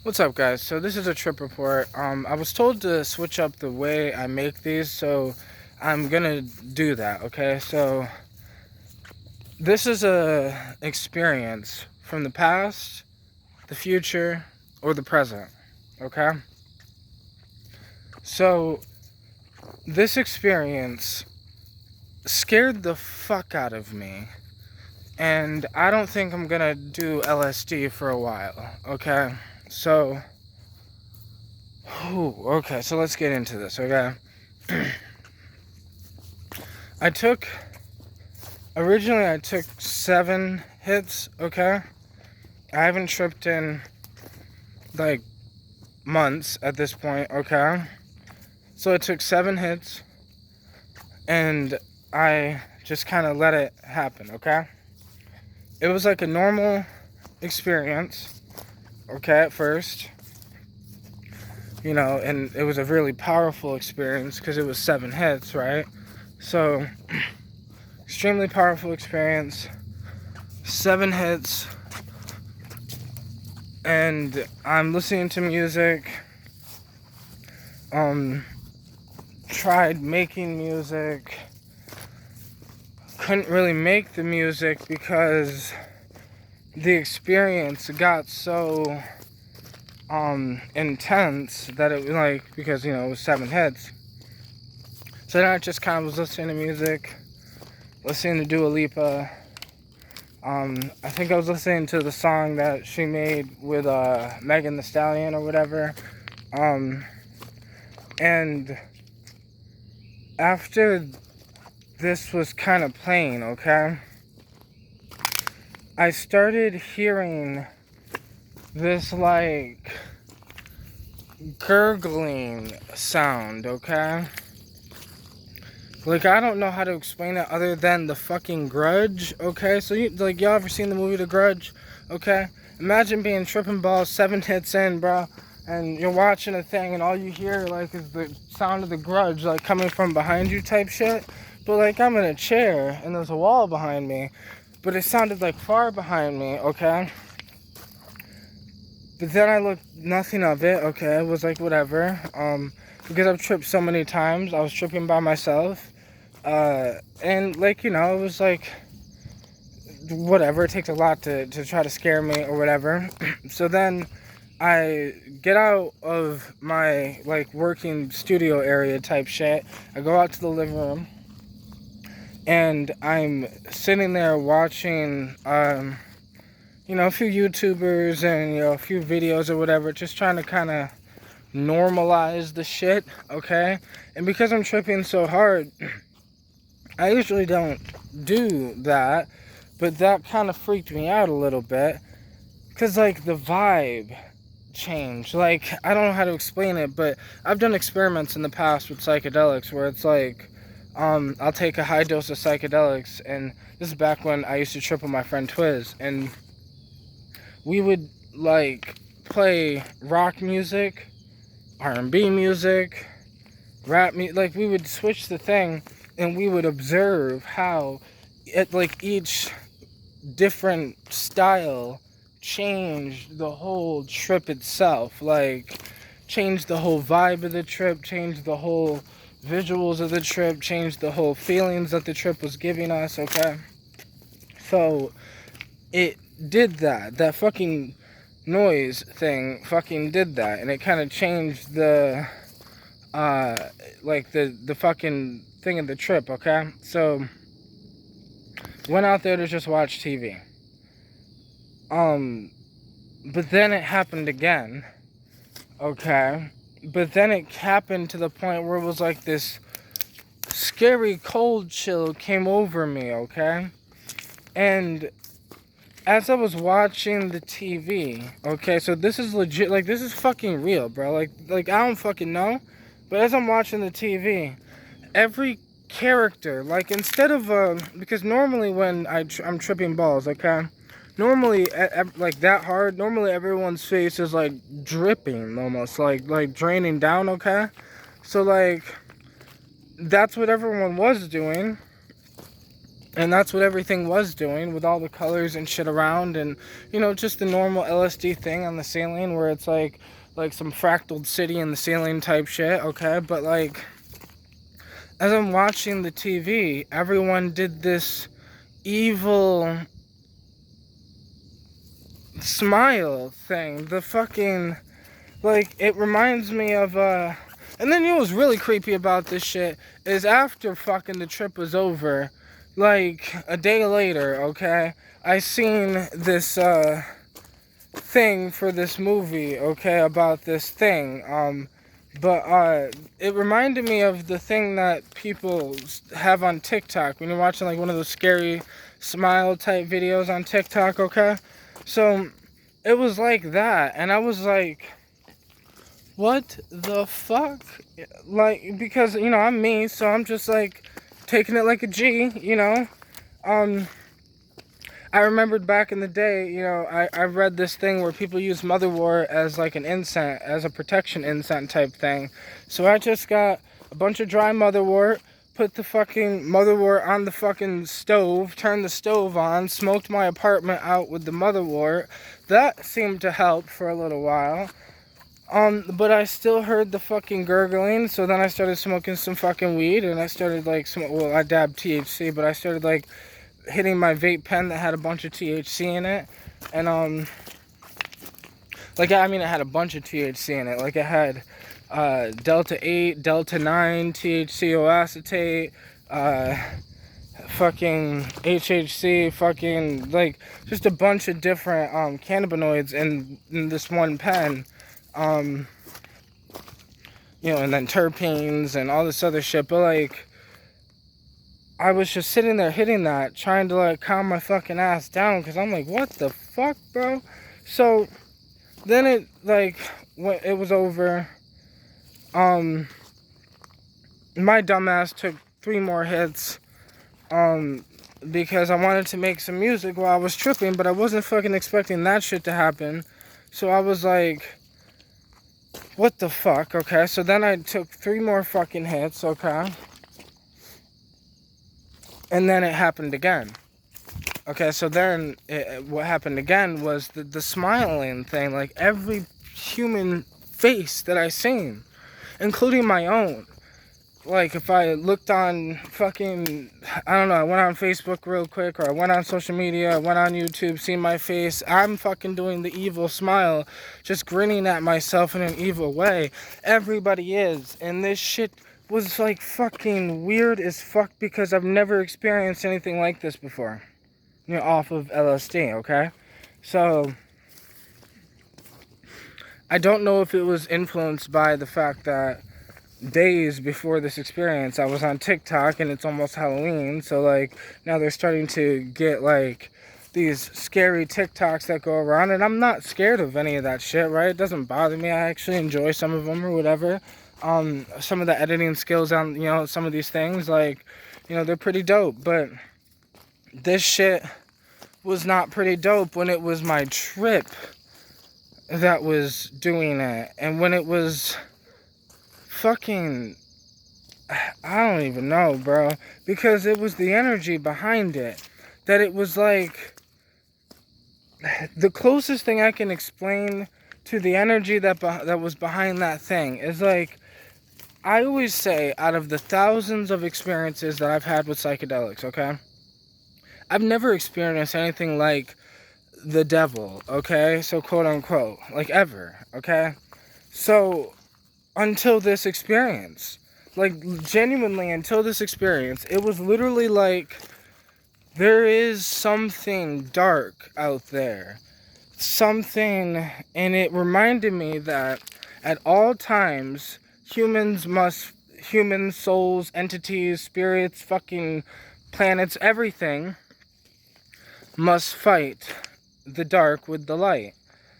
What's up, guys? So this is a trip report. I was told to switch up the way I make these, so I'm gonna do that. Okay, so this is a experience from the past, the future, or the present. Okay, so this experience scared the fuck out of me, and I don't think I'm gonna do LSD for a while. Okay, so. Okay, so let's get into this, okay? Originally I took 7 hits, okay? I haven't tripped in, like, months at this point, okay? So I took 7 hits, and I just kind of let it happen, okay? It was like a normal experience, okay, at first. You know, and it was a really powerful experience because it was 7 hits, right? So, extremely powerful experience, 7 hits, and I'm listening to music, tried making music, couldn't really make the music because the experience got so intense that it was like, because, you know, it was 7 hits. So then I just kind of was listening to music, listening to Dua Lipa. I think I was listening to the song that she made with Megan Thee Stallion or whatever. And after this was kind of playing, okay, I started hearing this like gurgling sound, okay? Like, I don't know how to explain it other than The fucking Grudge, okay? So, y'all ever seen the movie The Grudge, okay? Imagine being tripping balls 7 hits in, bro, and you're watching a thing and all you hear, like, is the sound of the grudge, like, coming from behind you type shit. But, like, I'm in a chair and there's a wall behind me, but it sounded, like, far behind me, okay? But then I looked, nothing of it, okay? It was, like, whatever, because I've tripped so many times. I was tripping by myself. And, like, you know, it was like, whatever, it takes a lot to try to scare me or whatever. So then I get out of my, like, working studio area type shit. I go out to the living room, and I'm sitting there watching, you know, a few YouTubers and, you know, a few videos or whatever, just trying to kind of normalize the shit, okay? And because I'm tripping so hard, I usually don't do that, but that kind of freaked me out a little bit, because, like, the vibe changed. Like, I don't know how to explain it, but I've done experiments in the past with psychedelics where it's like, I'll take a high dose of psychedelics, and this is back when I used to trip with my friend Twiz, and we would, like, play rock music, R&B music, rap music, like, we would switch the thing, and we would observe how like, each different style changed the whole trip itself, like, changed the whole vibe of the trip, changed the whole visuals of the trip, changed the whole feelings that the trip was giving us, okay? So, it did that. That fucking noise thing fucking did that, and it kind of changed the like the fucking thing of the trip, okay? So went out there to just watch TV. But then it happened again, okay? But then it happened to the point where it was like this scary cold chill came over me, okay? And as I was watching the TV, okay, so this is legit, like, this is fucking real, bro. Like I don't fucking know, but as I'm watching the TV, every character, like, instead of, because normally when I'm tripping balls, okay, normally, like, that hard, normally everyone's face is, like, dripping, almost, like draining down, okay? So, like, that's what everyone was doing, And that's what everything was doing, with all the colors and shit around, and just the normal LSD thing on the ceiling where it's like some fractaled city in the ceiling type shit, okay? But like, as I'm watching the TV, everyone did this evil smile thing. The fucking, like, it reminds me of and then what's really creepy about this shit is, after fucking the trip was over, like a day later, okay, I seen this thing for this movie, okay, about this thing, but it reminded me of the thing that people have on TikTok when you're watching like one of those scary smile type videos on TikTok, okay? So it was like that, and I was like, what the fuck? Like, because I'm me, so I'm just like taking it like a G. I remembered back in the day, I read this thing where people use motherwort as like an incense, as a protection incense type thing. So I just got a bunch of dry motherwort, put the fucking motherwort on the fucking stove, turned the stove on, smoked my apartment out with the motherwort. That seemed to help for a little while. But I still heard the fucking gurgling, so then I started smoking some fucking weed, and I started like, I dabbed THC, but I started like hitting my vape pen that had a bunch of THC in it, and like, I mean, it had a bunch of THC in it, like it had Delta 8, Delta 9, THCO acetate, fucking HHC, fucking, like, just a bunch of different cannabinoids in this one pen, and then terpenes and all this other shit, but like, I was just sitting there hitting that, trying to like calm my fucking ass down, because I'm like, what the fuck, bro? So then it, like, when it was over, my dumbass took 3 more hits, because I wanted to make some music while I was tripping, but I wasn't fucking expecting that shit to happen. So I was like, what the fuck, okay? So then I took 3 more fucking hits, okay? And then it happened again. Okay, so then what happened again was the smiling thing. Like, every human face that I seen, including my own. Like, if I looked on fucking, I don't know, I went on Facebook real quick, or I went on social media, I went on YouTube, seen my face, I'm fucking doing the evil smile, just grinning at myself in an evil way. Everybody is, and this shit was like fucking weird as fuck, because I've never experienced anything like this before, off of LSD, okay? So I don't know if it was influenced by the fact that days before this experience I was on TikTok, and it's almost Halloween, so like now they're starting to get like these scary TikToks that go around, and I'm not scared of any of that shit, right? It doesn't bother me. I actually enjoy some of them or whatever. Some of the editing skills on some of these things, like, they're pretty dope, but this shit was not pretty dope when it was my trip that was doing it, and when it was fucking, I don't even know, bro, because it was the energy behind it, that it was like, the closest thing I can explain to the energy that was behind that thing is like, I always say, out of the thousands of experiences that I've had with psychedelics, okay, I've never experienced anything like the devil, okay, so quote unquote, like, ever, okay? So until this experience, like, genuinely until this experience, it was literally like, there is something dark out there, something, and it reminded me that at all times, humans, souls, entities, spirits, fucking planets, everything must fight the dark with the light,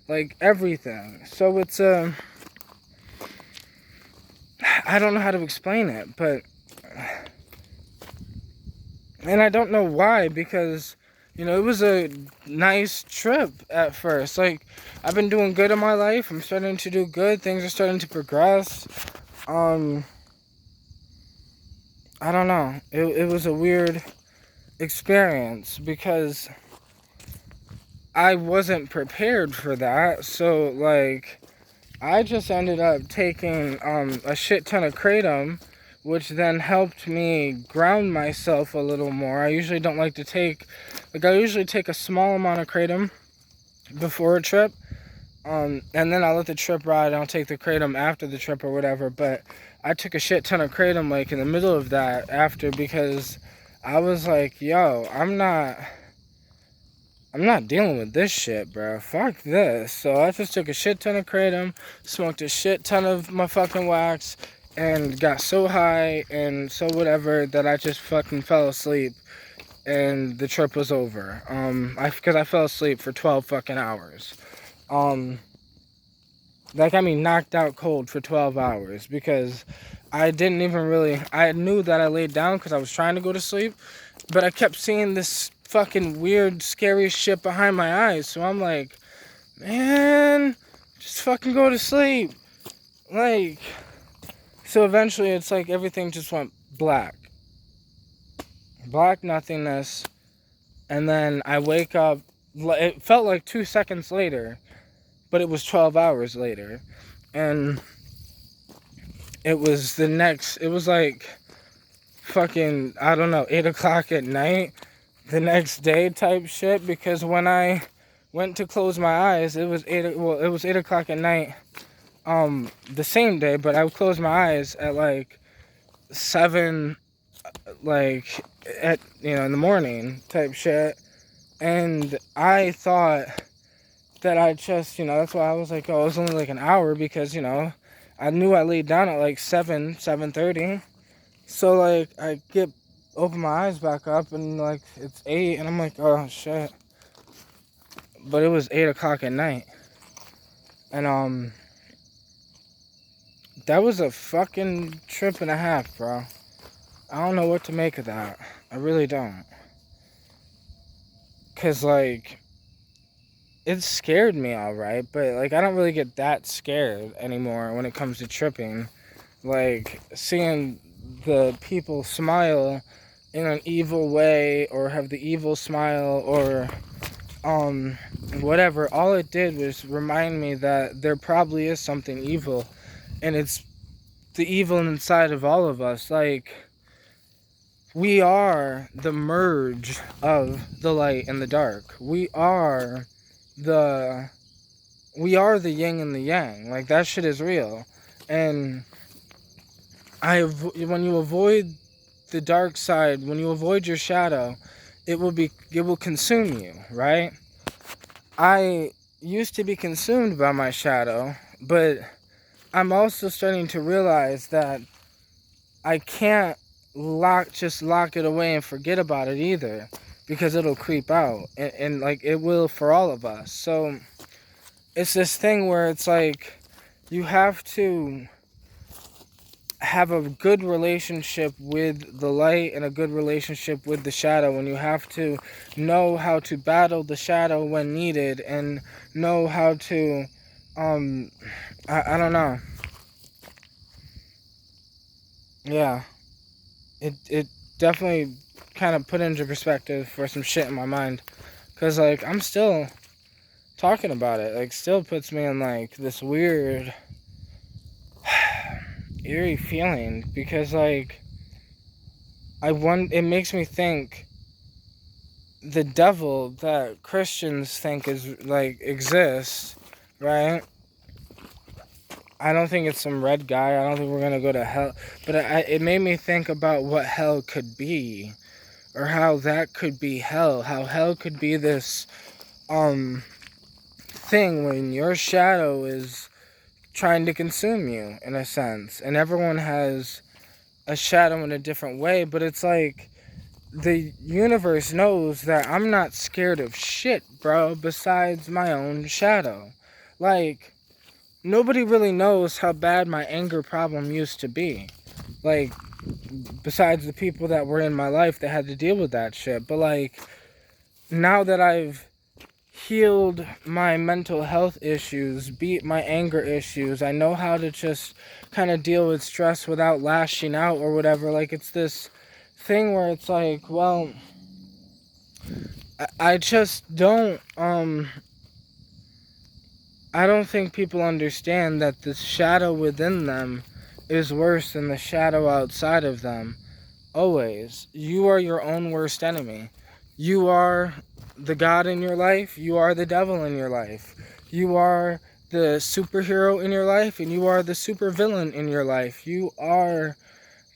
like, everything. So it's I don't know how to explain it, but, and I don't know why, because, it was a nice trip at first. Like, I've been doing good in my life. I'm starting to do good. Things are starting to progress. I don't know. It was a weird experience because I wasn't prepared for that. So, like, I just ended up taking a shit ton of kratom, which then helped me ground myself a little more. I usually don't like to take, like, I usually take a small amount of kratom before a trip, and then I'll let the trip ride, and I'll take the kratom after the trip or whatever. But I took a shit ton of kratom, like, in the middle of that after, because I was like, yo, I'm not dealing with this shit, bro. Fuck this. So I just took a shit ton of kratom, smoked a shit ton of my fucking wax, and got so high and so whatever that I just fucking fell asleep, and the trip was over. Because I fell asleep for 12 fucking hours. Like, I mean, knocked out cold for 12 hours because I didn't even really, I knew that I laid down because I was trying to go to sleep, but I kept seeing this fucking weird, scary shit behind my eyes. So I'm like, man, just fucking go to sleep. Like, so eventually it's like everything just went black. Black nothingness. And then I wake up, it felt like 2 seconds later, but it was 12 hours later. And it was like fucking, I don't know, 8 o'clock at night the next day type shit, because when I went to close my eyes, it was 8 o'clock at night the same day, but I would close my eyes at like 7, like, at, in the morning type shit. And I thought that I just, that's why I was like, oh, it was only like an hour, because, I knew I laid down at like 7:30. So, like, open my eyes back up, and, like, it's 8, and I'm like, oh, shit. But it was 8 o'clock at night. And, that was a fucking trip and a half, bro. I don't know what to make of that. I really don't. Because, like, it scared me, alright, but, like, I don't really get that scared anymore when it comes to tripping. Like, seeing the people smile in an evil way, or have the evil smile, or whatever, all it did was remind me that there probably is something evil, and it's the evil inside of all of us. Like, we are the merge of the light and the dark. We are the yin and the yang. Like, that shit is real. And when you avoid the dark side, when you avoid your shadow, it will consume you, right? I used to be consumed by my shadow, but I'm also starting to realize that I can't just lock it away and forget about it either, because it'll creep out, and like, it will for all of us. So it's this thing where it's like, you have to have a good relationship with the light and a good relationship with the shadow, and you have to know how to battle the shadow when needed, and know how to I don't know. Yeah, it definitely kind of put into perspective for some shit in my mind, because, like, I'm still talking about it, like, still puts me in, like, this weird eerie feeling, because, like, it makes me think the devil that Christians think is, like, exists, right? I don't think it's some red guy. I don't think we're gonna go to hell, but it made me think about what hell could be, or how that could be hell. How hell could be this thing when your shadow is trying to consume you, in a sense, and everyone has a shadow in a different way, but it's like, the universe knows that I'm not scared of shit, bro, besides my own shadow. Like, nobody really knows how bad my anger problem used to be. Like, besides the people that were in my life that had to deal with that shit. But, like, now that I've healed my mental health issues, beat my anger issues, I know how to just kind of deal with stress without lashing out or whatever. Like, it's this thing where it's like, well, I just don't, I don't think people understand that the shadow within them is worse than the shadow outside of them. Always. You are your own worst enemy. You are the God in your life. You are the devil in your life. You are the superhero in your life, and you are the supervillain in your life. You are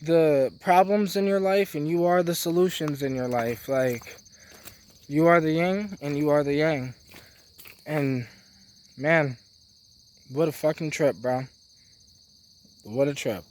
the problems in your life, and you are the solutions in your life. Like, you are the yin, and you are the yang. And, man, what a fucking trip, bro. What a trip.